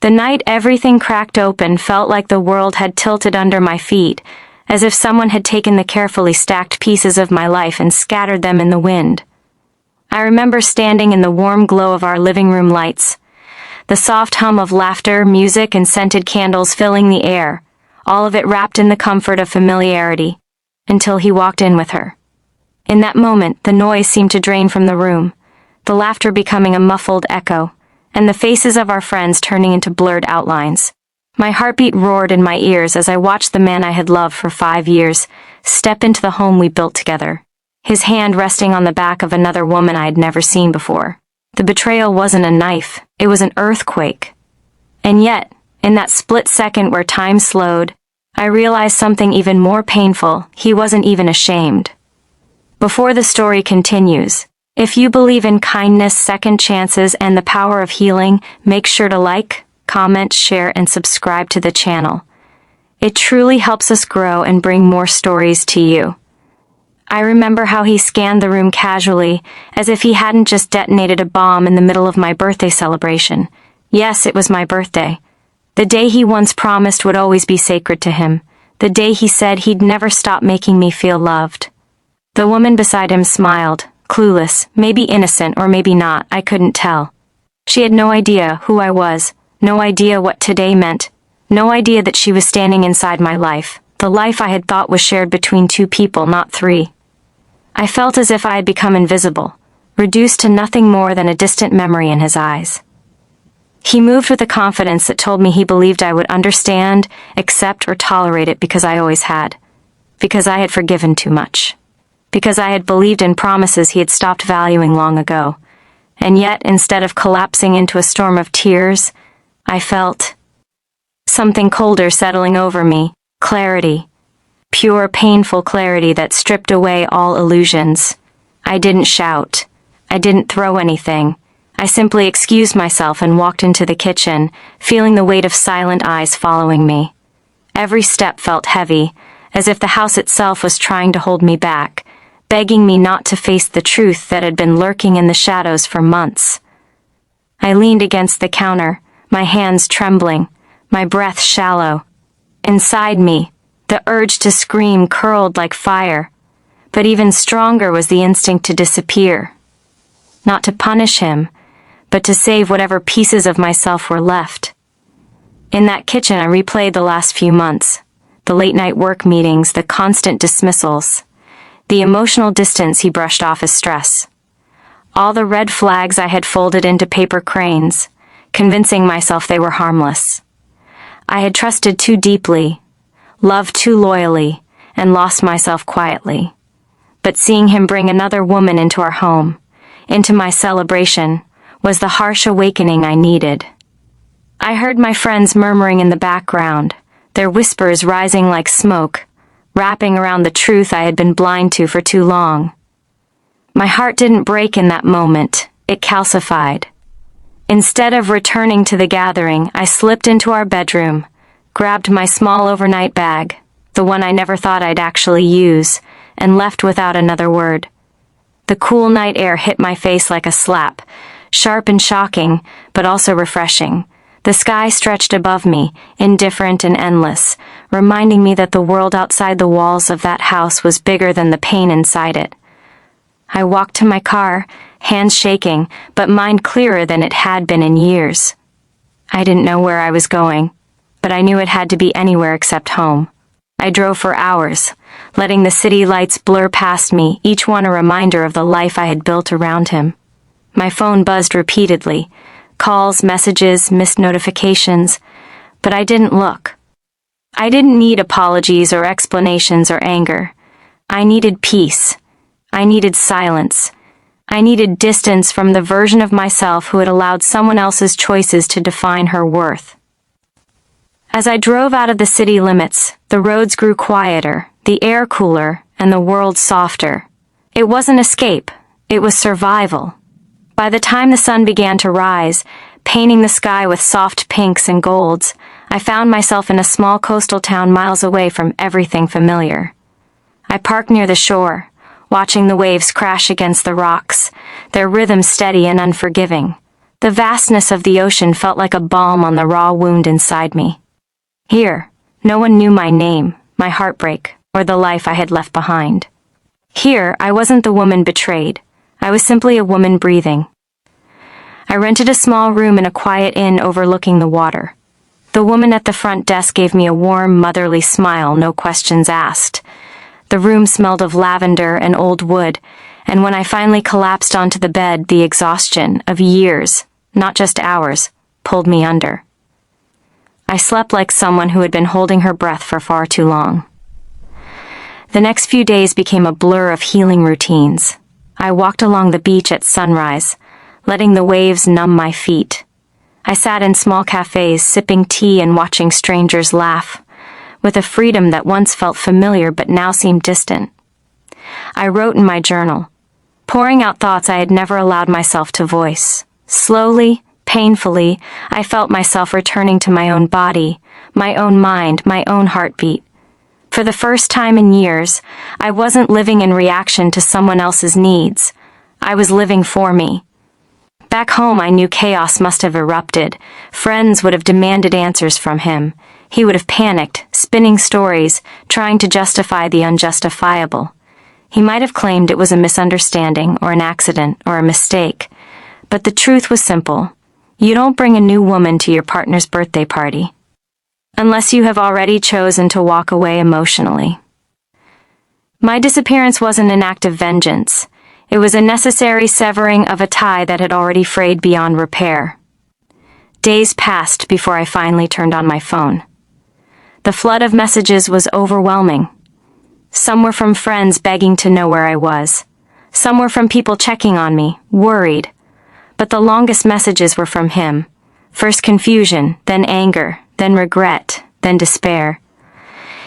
The night everything cracked open felt like the world had tilted under my feet, as if someone had taken the carefully stacked pieces of my life and scattered them in the wind. I remember standing in the warm glow of our living room lights, the soft hum of laughter, music, and scented candles filling the air, all of it wrapped in the comfort of familiarity, until he walked in with her. In that moment, the noise seemed to drain from the room, the laughter becoming a muffled echo, and the faces of our friends turning into blurred outlines. My heartbeat roared in my ears as I watched the man I had loved for 5 years step into the home we built together, his hand resting on the back of another woman I had never seen before. The betrayal wasn't a knife, it was an earthquake. And yet, in that split second where time slowed, I realized something even more painful. He wasn't even ashamed. Before the story continues, if you believe in kindness, second chances, and the power of healing, make sure to like, comment, share, and subscribe to the channel. It truly helps us grow and bring more stories to you. I remember how he scanned the room casually, as if he hadn't just detonated a bomb in the middle of my birthday celebration. Yes, it was my birthday. The day he once promised would always be sacred to him. The day he said he'd never stop making me feel loved. The woman beside him smiled, clueless, maybe innocent or maybe not, I couldn't tell. She had no idea who I was, no idea what today meant, no idea that she was standing inside my life, the life I had thought was shared between 2 people, not 3. I felt as if I had become invisible, reduced to nothing more than a distant memory in his eyes. He moved with a confidence that told me he believed I would understand, accept, or tolerate it because I always had. Because I had forgiven too much. Because I had believed in promises he had stopped valuing long ago. And yet, instead of collapsing into a storm of tears, I felt something colder settling over me, clarity. Pure, painful clarity that stripped away all illusions. I didn't shout. I didn't throw anything. I simply excused myself and walked into the kitchen, feeling the weight of silent eyes following me. Every step felt heavy, as if the house itself was trying to hold me back, begging me not to face the truth that had been lurking in the shadows for months. I leaned against the counter, my hands trembling, my breath shallow. Inside me, the urge to scream curled like fire, but even stronger was the instinct to disappear. Not to punish him, but to save whatever pieces of myself were left. In that kitchen, I replayed the last few months, the late-night work meetings, the constant dismissals, the emotional distance he brushed off as stress. All the red flags I had folded into paper cranes, convincing myself they were harmless. I had trusted too deeply, loved too loyally, and lost myself quietly. But seeing him bring another woman into our home, into my celebration, was the harsh awakening I needed. I heard my friends murmuring in the background, their whispers rising like smoke, wrapping around the truth I had been blind to for too long. My heart didn't break in that moment, it calcified. Instead of returning to the gathering, I slipped into our bedroom, grabbed my small overnight bag, the one I never thought I'd actually use, and left without another word. The cool night air hit my face like a slap, sharp and shocking, but also refreshing. The sky stretched above me, indifferent and endless, reminding me that the world outside the walls of that house was bigger than the pain inside it. I walked to my car, hands shaking, but mind clearer than it had been in years. I didn't know where I was going, but I knew it had to be anywhere except home. I drove for hours, letting the city lights blur past me, each one a reminder of the life I had built around him. My phone buzzed repeatedly, calls, messages, missed notifications, but I didn't look. I didn't need apologies or explanations or anger. I needed peace. I needed silence. I needed distance from the version of myself who had allowed someone else's choices to define her worth. As I drove out of the city limits, the roads grew quieter, the air cooler, and the world softer. It wasn't escape, it was survival. By the time the sun began to rise, painting the sky with soft pinks and golds, I found myself in a small coastal town miles away from everything familiar. I parked near the shore, watching the waves crash against the rocks, their rhythm steady and unforgiving. The vastness of the ocean felt like a balm on the raw wound inside me. Here, no one knew my name, my heartbreak, or the life I had left behind. Here, I wasn't the woman betrayed. I was simply a woman breathing. I rented a small room in a quiet inn overlooking the water. The woman at the front desk gave me a warm, motherly smile, no questions asked. The room smelled of lavender and old wood, and when I finally collapsed onto the bed, the exhaustion of years, not just hours, pulled me under. I slept like someone who had been holding her breath for far too long. The next few days became a blur of healing routines. I walked along the beach at sunrise, letting the waves numb my feet. I sat in small cafes, sipping tea and watching strangers laugh, with a freedom that once felt familiar but now seemed distant. I wrote in my journal, pouring out thoughts I had never allowed myself to voice. Slowly, painfully, I felt myself returning to my own body, my own mind, my own heartbeat. For the first time in years, I wasn't living in reaction to someone else's needs. I was living for me. Back home, I knew chaos must have erupted. Friends would have demanded answers from him. He would have panicked, spinning stories, trying to justify the unjustifiable. He might have claimed it was a misunderstanding or an accident or a mistake. But the truth was simple. You don't bring a new woman to your partner's birthday party, unless you have already chosen to walk away emotionally. My disappearance wasn't an act of vengeance. It was a necessary severing of a tie that had already frayed beyond repair. Days passed before I finally turned on my phone. The flood of messages was overwhelming. Some were from friends begging to know where I was. Some were from people checking on me, worried. But the longest messages were from him. First confusion, then anger, then regret, then despair.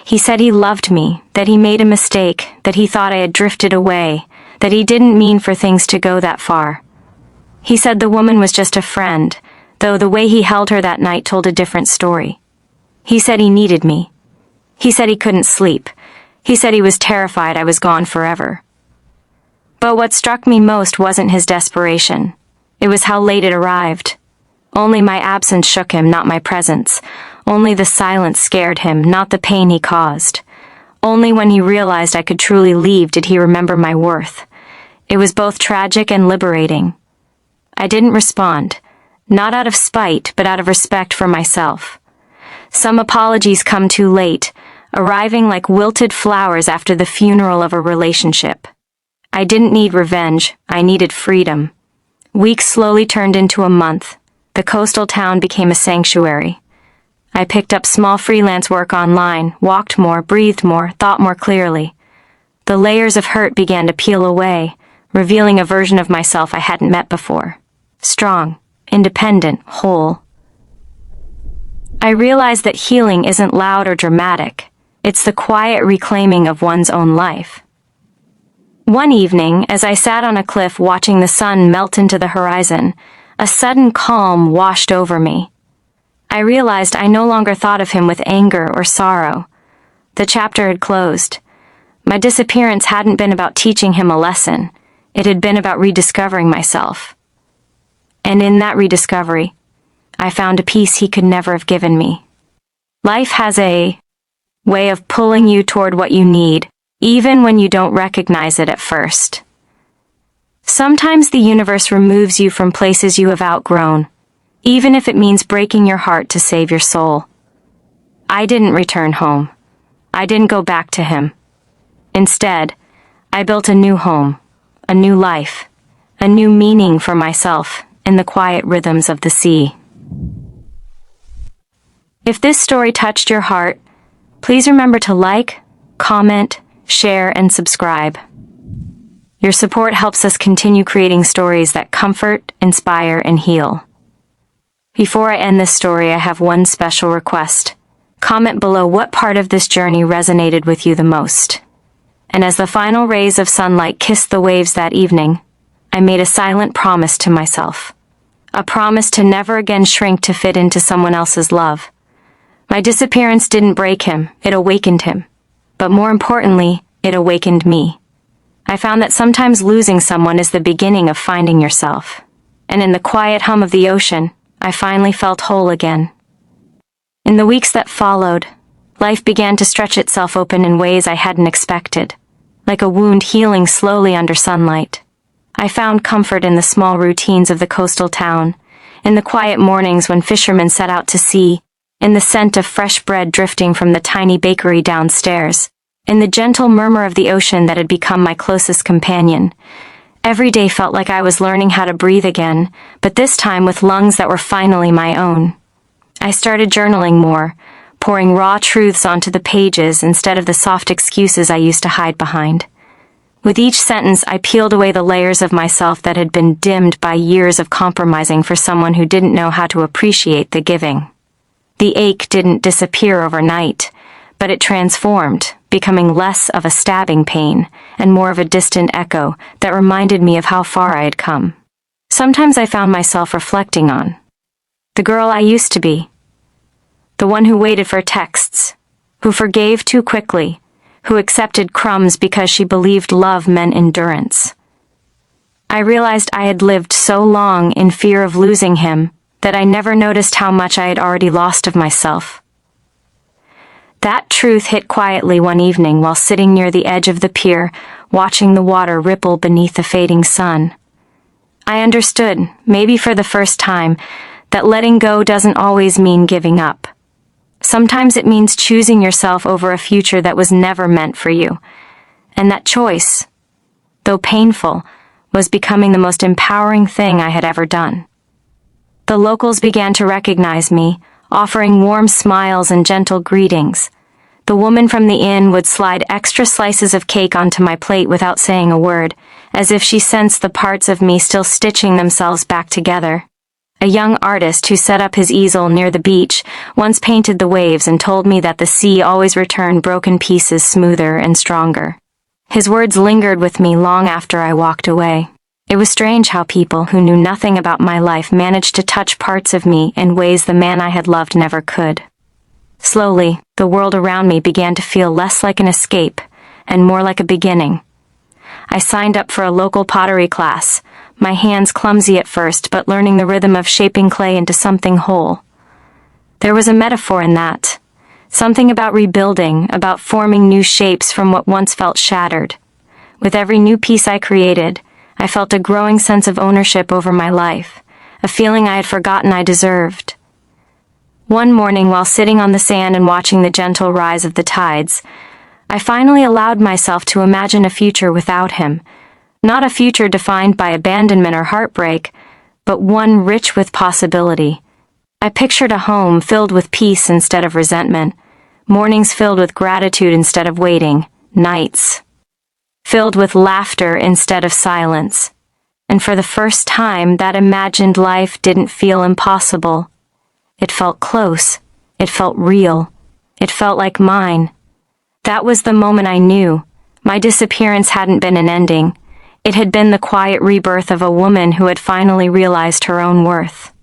He said he loved me, that he made a mistake, that he thought I had drifted away, that he didn't mean for things to go that far. He said the woman was just a friend, though the way he held her that night told a different story. He said he needed me. He said he couldn't sleep. He said he was terrified I was gone forever. But what struck me most wasn't his desperation. It was how late it arrived. Only my absence shook him, not my presence. Only the silence scared him, not the pain he caused. Only when he realized I could truly leave did he remember my worth. It was both tragic and liberating. I didn't respond, not out of spite, but out of respect for myself. Some apologies come too late, arriving like wilted flowers after the funeral of a relationship. I didn't need revenge, I needed freedom. Weeks slowly turned into a month. The coastal town became a sanctuary. I picked up small freelance work online, walked more, breathed more, thought more clearly. The layers of hurt began to peel away, revealing a version of myself I hadn't met before. Strong, independent, whole. I realized that healing isn't loud or dramatic. It's the quiet reclaiming of one's own life. One evening, as I sat on a cliff watching the sun melt into the horizon, a sudden calm washed over me. I realized I no longer thought of him with anger or sorrow. The chapter had closed. My disappearance hadn't been about teaching him a lesson. It had been about rediscovering myself. And in that rediscovery, I found a peace he could never have given me. Life has a way of pulling you toward what you need, even when you don't recognize it at first. Sometimes the universe removes you from places you have outgrown, even if it means breaking your heart to save your soul. I didn't return home. I didn't go back to him. Instead, I built a new home, a new life, a new meaning for myself in the quiet rhythms of the sea. If this story touched your heart, please remember to like, comment, share, and subscribe. Your support helps us continue creating stories that comfort, inspire, and heal. Before I end this story, I have one special request. Comment below what part of this journey resonated with you the most. And as the final rays of sunlight kissed the waves that evening, I made a silent promise to myself. A promise to never again shrink to fit into someone else's love. My disappearance didn't break him, it awakened him. But more importantly, it awakened me. I found that sometimes losing someone is the beginning of finding yourself. and in the quiet hum of the ocean, I finally felt whole again. In the weeks that followed, life began to stretch itself open in ways I hadn't expected, like a wound healing slowly under sunlight. I found comfort in the small routines of the coastal town, in the quiet mornings when fishermen set out to sea, in the scent of fresh bread drifting from the tiny bakery downstairs, in the gentle murmur of the ocean that had become my closest companion. Every day felt like I was learning how to breathe again, but this time with lungs that were finally my own. I started journaling more, pouring raw truths onto the pages instead of the soft excuses I used to hide behind. With each sentence, I peeled away the layers of myself that had been dimmed by years of compromising for someone who didn't know how to appreciate the giving. The ache didn't disappear overnight, but it transformed, becoming less of a stabbing pain and more of a distant echo that reminded me of how far I had come. Sometimes I found myself reflecting on the girl I used to be, the one who waited for texts, who forgave too quickly, who accepted crumbs because she believed love meant endurance. I realized I had lived so long in fear of losing him that I never noticed how much I had already lost of myself. That truth hit quietly one evening while sitting near the edge of the pier, watching the water ripple beneath the fading sun. I understood, maybe for the first time, that letting go doesn't always mean giving up. Sometimes it means choosing yourself over a future that was never meant for you. And that choice, though painful, was becoming the most empowering thing I had ever done. The locals began to recognize me, offering warm smiles and gentle greetings. The woman from the inn would slide extra slices of cake onto my plate without saying a word, as if she sensed the parts of me still stitching themselves back together. A young artist who set up his easel near the beach once painted the waves and told me that the sea always returned broken pieces smoother and stronger. His words lingered with me long after I walked away. It was strange how people who knew nothing about my life managed to touch parts of me in ways the man I had loved never could. Slowly, the world around me began to feel less like an escape and more like a beginning. I signed up for a local pottery class, my hands clumsy at first, but learning the rhythm of shaping clay into something whole. There was a metaphor in that. Something about rebuilding, about forming new shapes from what once felt shattered. With every new piece I created, I felt a growing sense of ownership over my life, a feeling I had forgotten I deserved. One morning, while sitting on the sand and watching the gentle rise of the tides, I finally allowed myself to imagine a future without him. Not a future defined by abandonment or heartbreak, but one rich with possibility. I pictured a home filled with peace instead of resentment, mornings filled with gratitude instead of waiting, nights filled with laughter instead of silence. And for the first time, that imagined life didn't feel impossible. It felt close. It felt real. It felt like mine. That was the moment I knew. My disappearance hadn't been an ending. It had been the quiet rebirth of a woman who had finally realized her own worth.